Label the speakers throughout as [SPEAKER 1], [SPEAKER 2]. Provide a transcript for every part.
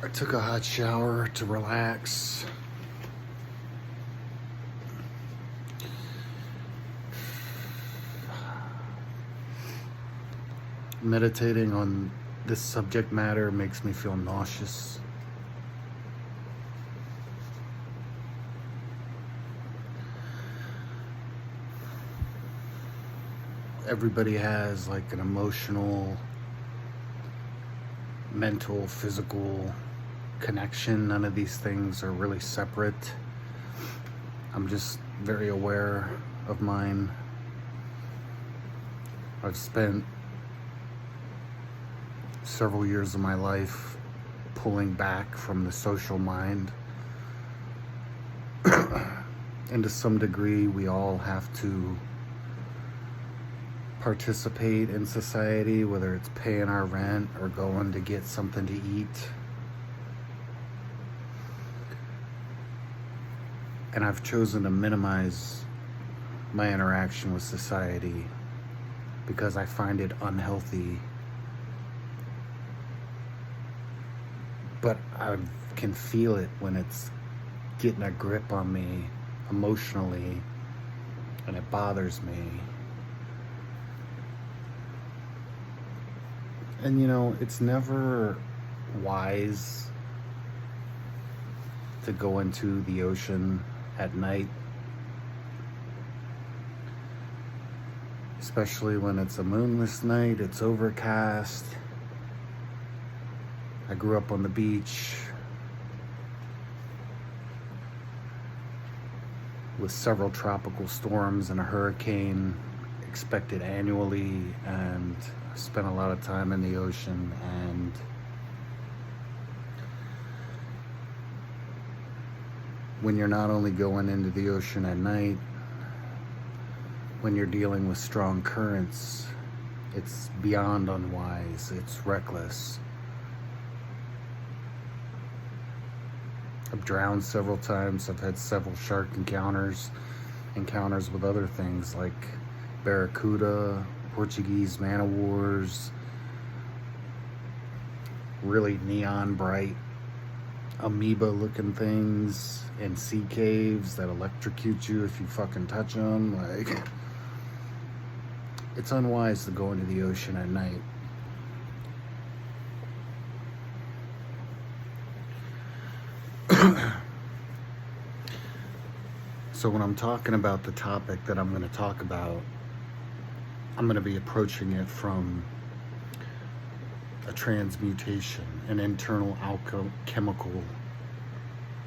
[SPEAKER 1] I took a hot shower to relax. Meditating on this subject matter makes me feel nauseous. Everybody has like an emotional, mental, physical connection. None of these things are really separate. I'm just very aware of mine. I've spent several years of my life pulling back from the social mind. And to some degree, we all have to participate in society, whether it's paying our rent or going to get something to eat. And I've chosen to minimize my interaction with society because I find it unhealthy. But I can feel it when it's getting a grip on me emotionally, and it bothers me. And you know, it's never wise to go into the ocean at night, especially when it's a moonless night, it's overcast. I grew up on the beach with several tropical storms and a hurricane expected annually, and I spent a lot of time in the ocean. And when you're not only going into the ocean at night, when you're dealing with strong currents, it's beyond unwise, it's reckless. I've drowned several times. I've had several shark encounters with other things like barracuda, Portuguese man-o'-wars, really neon bright amoeba looking things in sea caves that electrocute you if you fucking touch them. Like, it's unwise to go into the ocean at night. So when I'm talking about the topic that I'm going to talk about, I'm going to be approaching it from a transmutation, an internal alchemical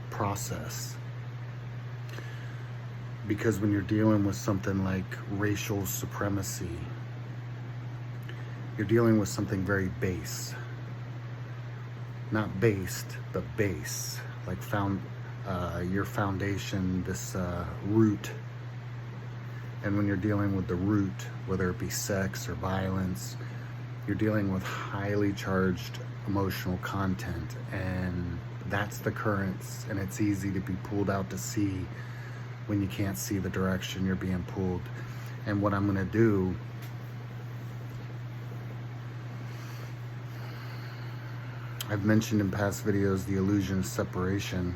[SPEAKER 1] process. Because when you're dealing with something like racial supremacy, you're dealing with something very base. Not based, but base. Like your foundation, this root. And when you're dealing with the root, whether it be sex or violence, you're dealing with highly charged emotional content, and that's the currents, and it's easy to be pulled out to sea when you can't see the direction you're being pulled. And what I'm going to do I've mentioned in past videos the illusion of separation.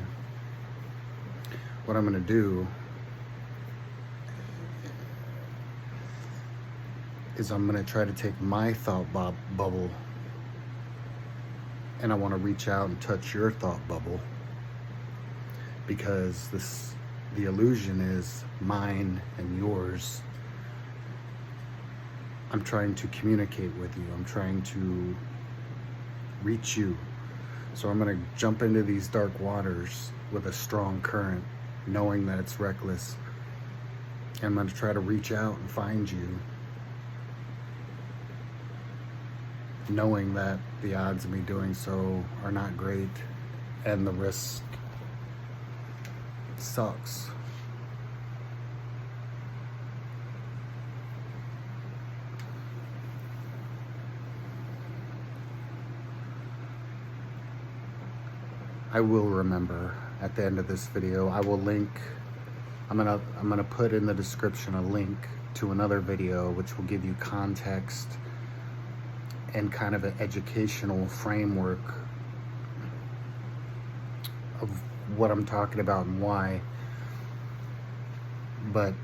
[SPEAKER 1] What I'm going to do is I'm going to try to take my thought bubble, and I want to reach out and touch your thought bubble, because the illusion is mine and yours. I'm trying to communicate with you. I'm trying to reach you. So I'm going to jump into these dark waters with a strong current, knowing that it's reckless. And I'm going to try to reach out and find you, knowing that the odds of me doing so are not great, and the risk sucks. I will remember at the end of this video. I will link, I'm gonna put in the description a link to another video which will give you context and kind of an educational framework of what I'm talking about and why. But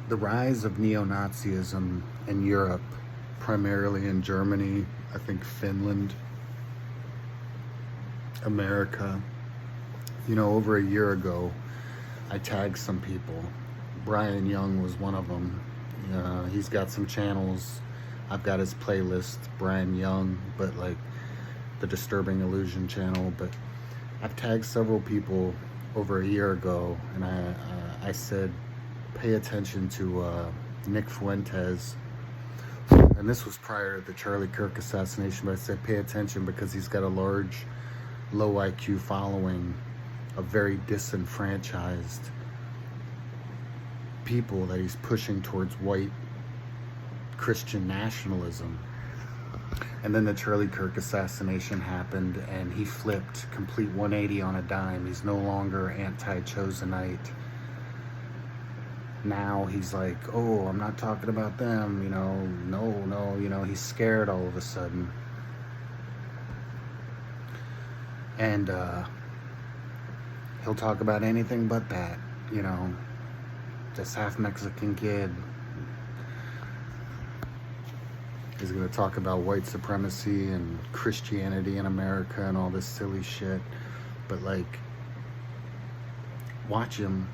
[SPEAKER 1] the rise of neo-Nazism in Europe, primarily in Germany, I think Finland, America, over a year ago, I tagged some people. Brian Young was one of them. He's got some channels. I've got his playlist, Brian Young, but like the Disturbing Illusion channel. But I've tagged several people over a year ago, and I said, pay attention to Nick Fuentes. And this was prior to the Charlie Kirk assassination, but I said pay attention because he's got a large, low IQ following of very disenfranchised people that he's pushing towards white Christian nationalism. And then the Charlie Kirk assassination happened, and he flipped complete 180 on a dime. He's no longer anti-Chosenite. Now he's like, oh, I'm not talking about them, no, he's scared all of a sudden. And he'll talk about anything but that, this half Mexican kid. He's going to talk about white supremacy and Christianity in America and all this silly shit. But like, watch him,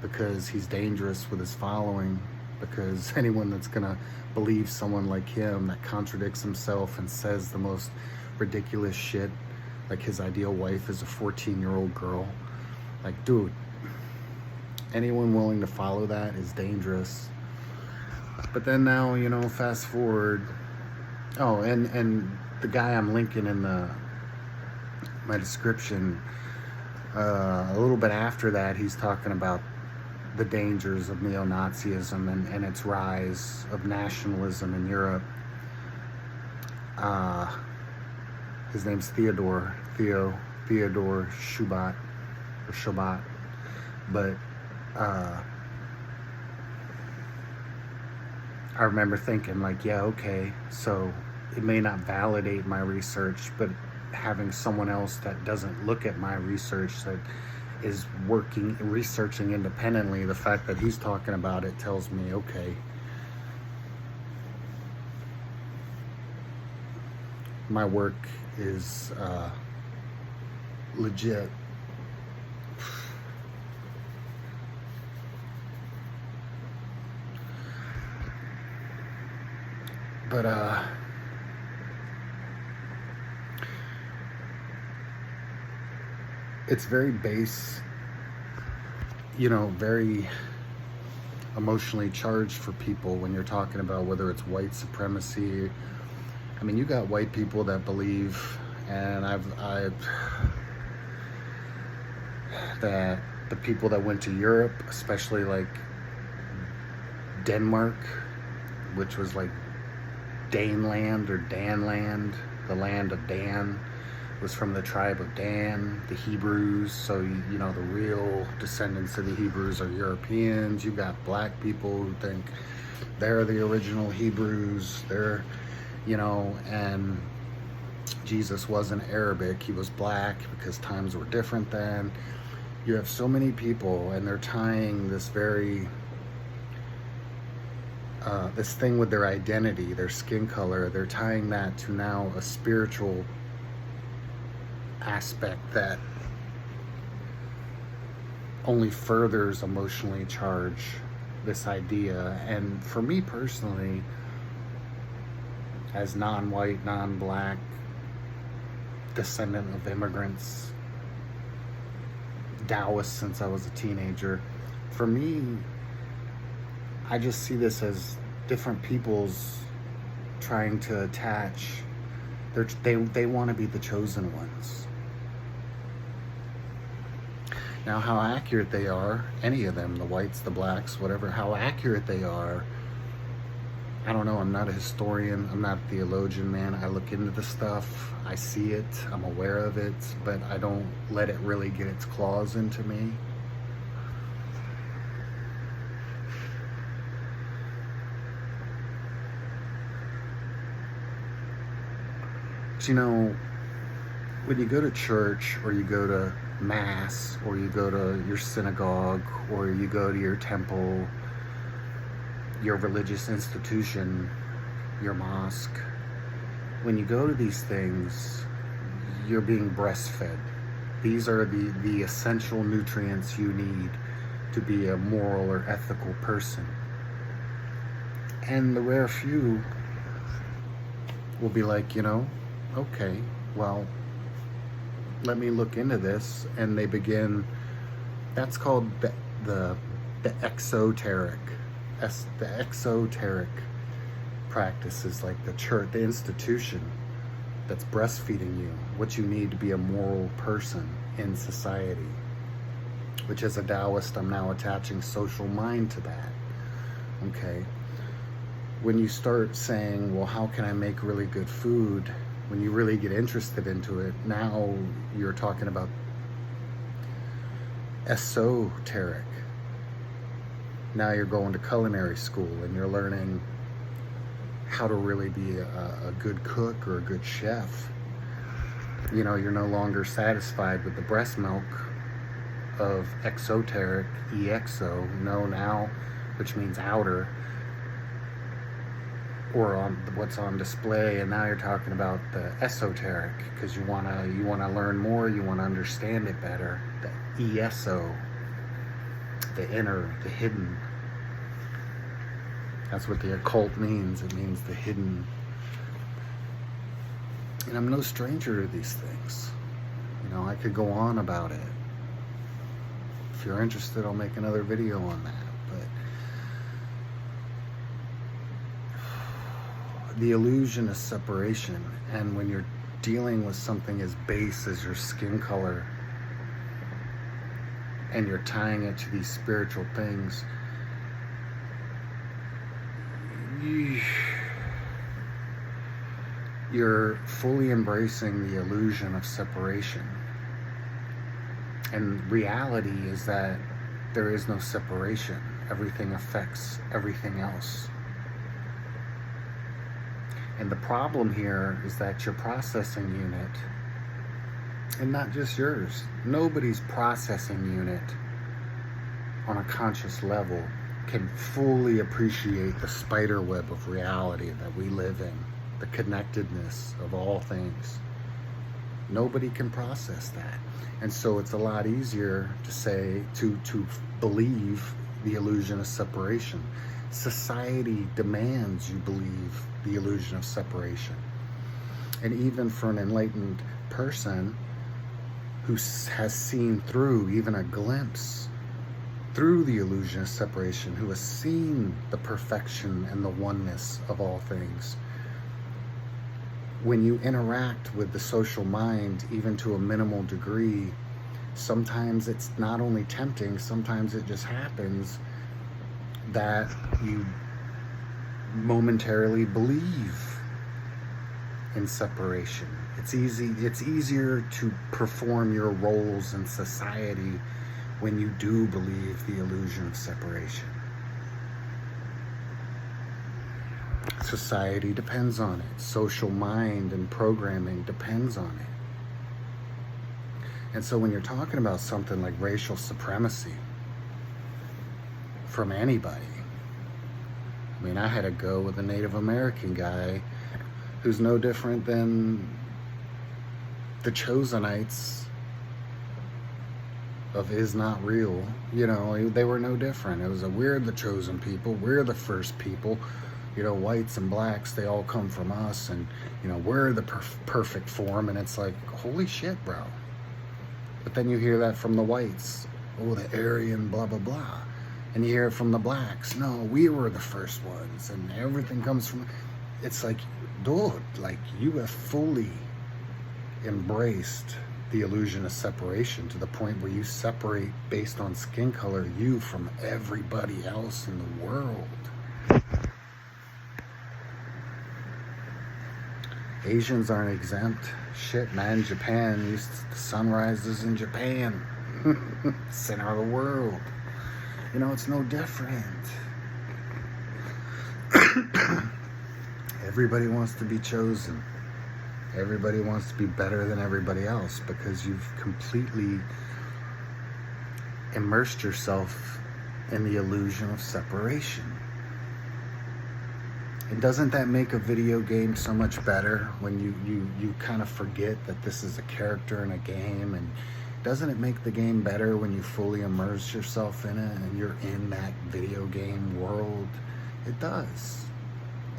[SPEAKER 1] because he's dangerous with his following, because anyone that's gonna believe someone like him that contradicts himself and says the most ridiculous shit, like his ideal wife is a 14-year-old girl, like, dude, anyone willing to follow that is dangerous. But then now, fast forward, and the guy I'm linking in my description, a little bit after that, he's talking about the dangers of neo-Nazism and its rise of nationalism in Europe. His name's Theo Schubat, or Shabbat. But I remember thinking, like, yeah, okay, so it may not validate my research, but having someone else that doesn't look at my research, that is researching independently, the fact that he's talking about it tells me, okay, my work is legit. But it's very base, very emotionally charged for people when you're talking about whether it's white supremacy. I mean, you got white people that believe, and that the people that went to Europe, especially like Denmark, which was like Daneland or Danland, the land of Dan, was from the tribe of Dan, the Hebrews. So, the real descendants of the Hebrews are Europeans. You got black people who think they're the original Hebrews. They're, and Jesus wasn't Arabic. He was black because times were different then. You have so many people, and they're tying this this thing with their identity, their skin color. They're tying that to now a spiritual aspect that only furthers emotionally charge this idea. And for me personally, as non-white, non-black, descendant of immigrants, Taoist since I was a teenager, for me, I just see this as different peoples trying to attach. They want to be the chosen ones. Now, how accurate they are, any of them, the whites, the blacks, whatever, how accurate they are, I don't know. I'm not a historian. I'm not a theologian, man. I look into the stuff. I see it. I'm aware of it, but I don't let it really get its claws into me. But you know, when you go to church, or you go to mass, or you go to your synagogue, or you go to your temple, your religious institution, your mosque, when you go to these things, you're being breastfed. These are the essential nutrients you need to be a moral or ethical person. And the rare few will be like, you know, okay, well, let me look into this. And they begin, that's called the exoteric, the exoteric practices, like the church, the institution that's breastfeeding you what you need to be a moral person in society, which as a Taoist, I'm now attaching social mind to that. Okay. When you start saying, well, how can I make really good food? When you really get interested into it, now you're talking about esoteric. Now you're going to culinary school and you're learning how to really be a good cook or a good chef. You know, you're no longer satisfied with the breast milk of exoteric, EXO, no now, which means outer, or on what's on display, and now you're talking about the esoteric, because you wanna learn more, you wanna understand it better. The ESO, the inner, the hidden. That's what the occult means. It means the hidden. And I'm no stranger to these things. You know, I could go on about it. If you're interested, I'll make another video on that. But the illusion of separation, and when you're dealing with something as base as your skin color, and you're tying it to these spiritual things, you're fully embracing the illusion of separation. And reality is that there is no separation. Everything affects everything else. And the problem here is that your processing unit, and not just yours, nobody's processing unit on a conscious level can fully appreciate the spider web of reality that we live in, the connectedness of all things. Nobody can process that. And so it's a lot easier to say, to believe the illusion of separation. Society demands you believe the illusion of separation. And even for an enlightened person who has seen through even a glimpse through the illusion of separation, who has seen the perfection and the oneness of all things, when you interact with the social mind, even to a minimal degree, sometimes it's not only tempting, sometimes it just happens that you momentarily believe in separation. It's easier to perform your roles in society when you do believe the illusion of separation. Society depends on it. Social mind and programming depends on it. And so when you're talking about something like racial supremacy from anybody, I mean, I had to go with a Native American guy who's no different than the Chosenites of Is Not Real. You know, they were no different. It was we're the chosen people, we're the first people. You know, whites and blacks, they all come from us, and, you know, we're the perfect form. And it's like, holy shit, bro. But then you hear that from the whites. Oh, the Aryan, blah, blah, blah. And you hear it from the blacks. No, we were the first ones, and everything comes from... It's like, dude, like, you have fully embraced the illusion of separation to the point where you separate based on skin color you from everybody else in the world. Asians aren't exempt. Shit, man, Japan, the sunrise is in Japan. Center of the world. You know, it's no different. Everybody wants to be chosen. Everybody wants to be better than everybody else because you've completely immersed yourself in the illusion of separation. And doesn't that make a video game so much better when you kind of forget that this is a character in a game? And doesn't it make the game better when you fully immerse yourself in it and you're in that video game world? It does.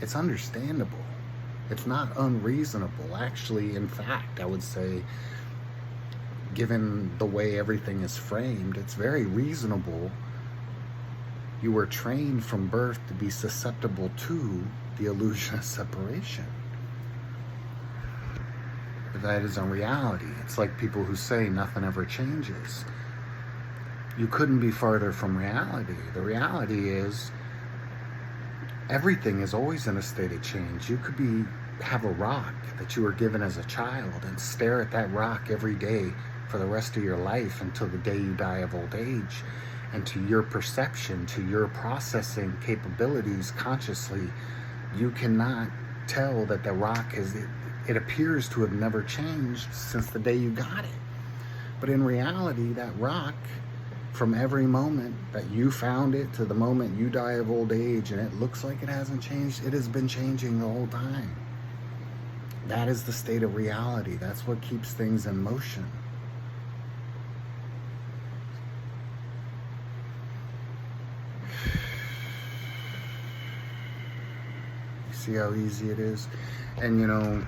[SPEAKER 1] It's understandable. It's not unreasonable. Actually, in fact, I would say, given the way everything is framed, it's very reasonable. You were trained from birth to be susceptible to the illusion of separation. But that isn't reality. It's like people who say nothing ever changes. You couldn't be farther from reality. The reality is everything is always in a state of change. You could have a rock that you were given as a child and stare at that rock every day for the rest of your life until the day you die of old age. And to your perception, to your processing capabilities consciously, you cannot tell that the rock it appears to have never changed since the day you got it. But in reality, that rock, from every moment that you found it to the moment you die of old age, and it looks like it hasn't changed, it has been changing the whole time. That is the state of reality. That's what keeps things in motion. See how easy it is? And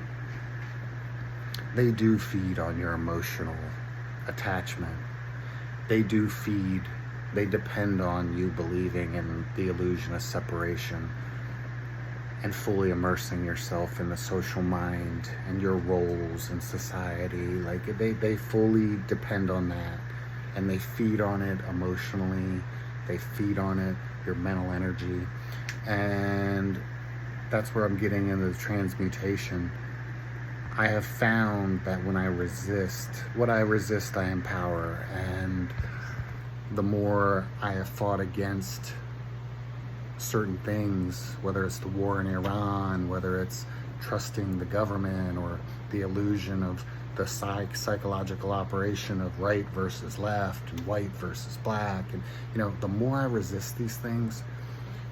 [SPEAKER 1] they do feed on your emotional attachment. They depend on you believing in the illusion of separation and fully immersing yourself in the social mind and your roles in society. Like they fully depend on that, and they feed on it emotionally. They feed on it, your mental energy. And that's where I'm getting into the transmutation. I have found that when I resist, what I resist, I empower. And the more I have fought against certain things, whether it's the war in Iran, whether it's trusting the government or the illusion of the psychological operation of right versus left and white versus black, and the more I resist these things,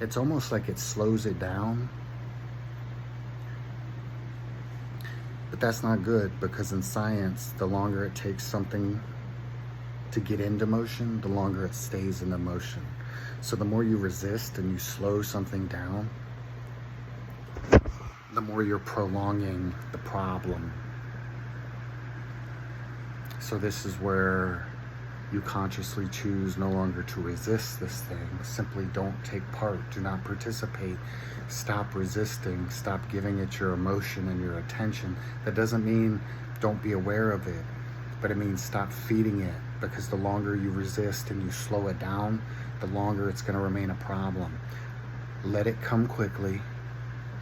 [SPEAKER 1] it's almost like it slows it down. But that's not good, because in science, the longer it takes something to get into motion, the longer it stays in motion. So the more you resist and you slow something down, the more you're prolonging the problem. So this is where you consciously choose no longer to resist this thing. Simply don't take part. Do not participate. Stop resisting. Stop giving it your emotion and your attention. That doesn't mean don't be aware of it, but it means stop feeding it, because the longer you resist and you slow it down, the longer it's going to remain a problem. Let it come quickly.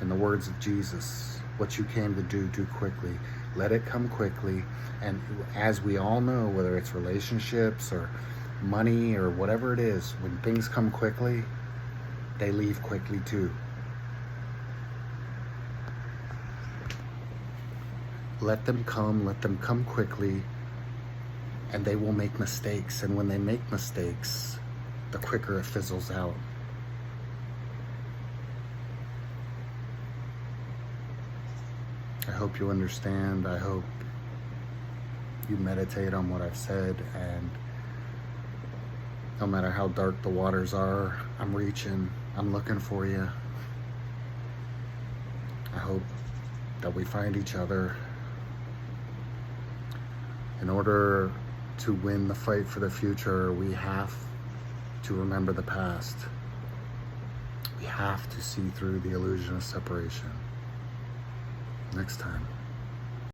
[SPEAKER 1] In the words of Jesus, what you came to do quickly. Let it come quickly. And as we all know, whether it's relationships or money or whatever it is, when things come quickly, they leave quickly too. Let them come quickly, and they will make mistakes. And when they make mistakes, the quicker it fizzles out. I hope you understand. I hope you meditate on what I've said, and no matter how dark the waters are, I'm reaching, I'm looking for you. I hope that we find each other. In order to win the fight for the future, we have to remember the past. We have to see through the illusion of separation. Next time.